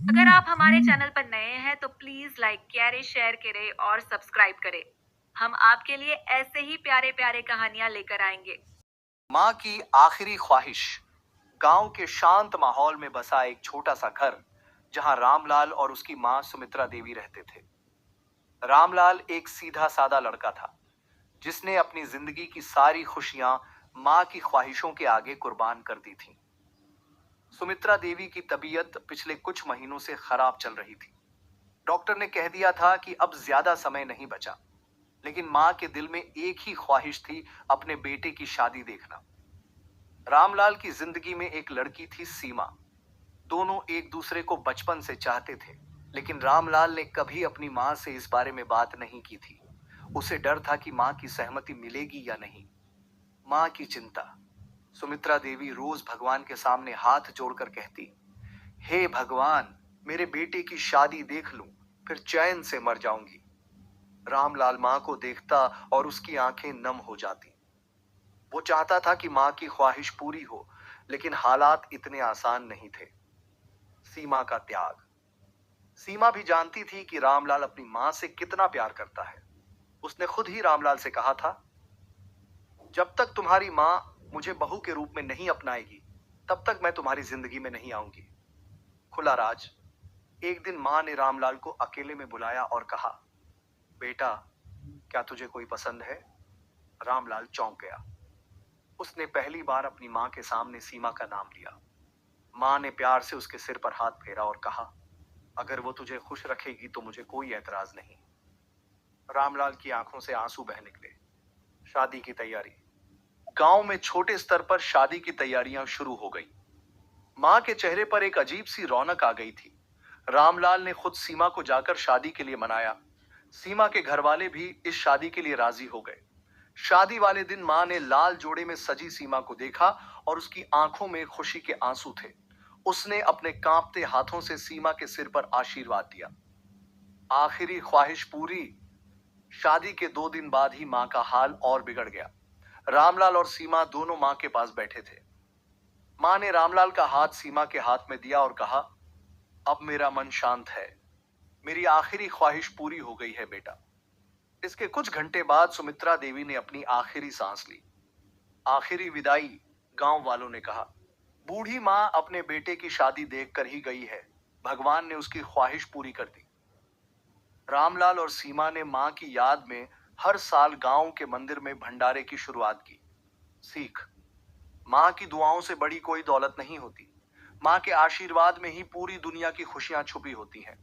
अगर आप हमारे चैनल पर नए हैं तो प्लीज लाइक करें, शेयर करें और सब्सक्राइब करें। हम आपके लिए ऐसे ही प्यारे प्यारे कहानियां लेकर आएंगे। माँ की आखिरी ख्वाहिश। गांव के शांत माहौल में बसा एक छोटा सा घर, जहां रामलाल और उसकी माँ सुमित्रा देवी रहते थे। रामलाल एक सीधा सादा लड़का था, जिसने अपनी जिंदगी की सारी खुशियां माँ की ख्वाहिशों के आगे कुर्बान कर दी थीं। सुमित्रा देवी की तबीयत पिछले कुछ महीनों से खराब चल रही थी। डॉक्टर ने कह दिया था कि अब ज्यादा समय नहीं बचा, लेकिन माँ के दिल में एक ही ख्वाहिश थी, अपने बेटे की शादी देखना। रामलाल की जिंदगी में एक लड़की थी, सीमा। दोनों एक दूसरे को बचपन से चाहते थे, लेकिन रामलाल ने कभी अपनी माँ से इस बारे में बात नहीं की थी। उसे डर था कि माँ की सहमति मिलेगी या नहीं। माँ की चिंता। सुमित्रा देवी रोज भगवान के सामने हाथ जोड़कर कहती, हे भगवान, मेरे बेटे की शादी देख लूं, फिर चैन से मर जाऊंगी। रामलाल माँ को देखता और उसकी आंखें नम हो जाती। वो चाहता था कि माँ की ख्वाहिश पूरी हो, लेकिन हालात इतने आसान नहीं थे। सीमा का त्याग। सीमा भी जानती थी कि रामलाल अपनी माँ से कितना प्यार करता है। उसने खुद ही रामलाल से कहा था, जब तक तुम्हारी माँ मुझे बहू के रूप में नहीं अपनाएगी, तब तक मैं तुम्हारी जिंदगी में नहीं आऊंगी। खुला राज। एक दिन माँ ने रामलाल को अकेले में बुलाया और कहा, बेटा, क्या तुझे कोई पसंद है? रामलाल चौंक गया। उसने पहली बार अपनी माँ के सामने सीमा का नाम लिया। माँ ने प्यार से उसके सिर पर हाथ फेरा और कहा, अगर वो तुझे खुश रखेगी तो मुझे कोई एतराज नहीं। रामलाल की आंखों से आंसू बह निकले। शादी की तैयारी। गांव में छोटे स्तर पर शादी की तैयारियां शुरू हो गई। माँ के चेहरे पर एक अजीब सी रौनक आ गई थी। रामलाल ने खुद सीमा को जाकर शादी के लिए मनाया। सीमा के घर वाले भी इस शादी के लिए राजी हो गए। शादी वाले दिन माँ ने लाल जोड़े में सजी सीमा को देखा और उसकी आंखों में खुशी के आंसू थे। उसने अपने कांपते हाथों से सीमा के सिर पर आशीर्वाद दिया। आखिरी ख्वाहिश पूरी। शादी के 2 दिन बाद ही माँ का हाल और बिगड़ गया। रामलाल और सीमा दोनों माँ के पास बैठे थे। माँ ने रामलाल का हाथ सीमा के हाथ में दिया और कहा, अब मेरा मन शांत है। मेरी आखिरी ख्वाहिश पूरी हो गई है बेटा। इसके कुछ घंटे बाद सुमित्रा देवी ने अपनी आखिरी सांस ली। आखिरी विदाई। गांव वालों ने कहा, बूढ़ी माँ अपने बेटे की शादी देखकर ही गई है। भगवान ने उसकी ख्वाहिश पूरी कर दी। रामलाल और सीमा ने माँ की याद में हर साल गांव के मंदिर में भंडारे की शुरुआत की। सीख। माँ की दुआओं से बड़ी कोई दौलत नहीं होती। माँ के आशीर्वाद में ही पूरी दुनिया की खुशियां छुपी होती हैं।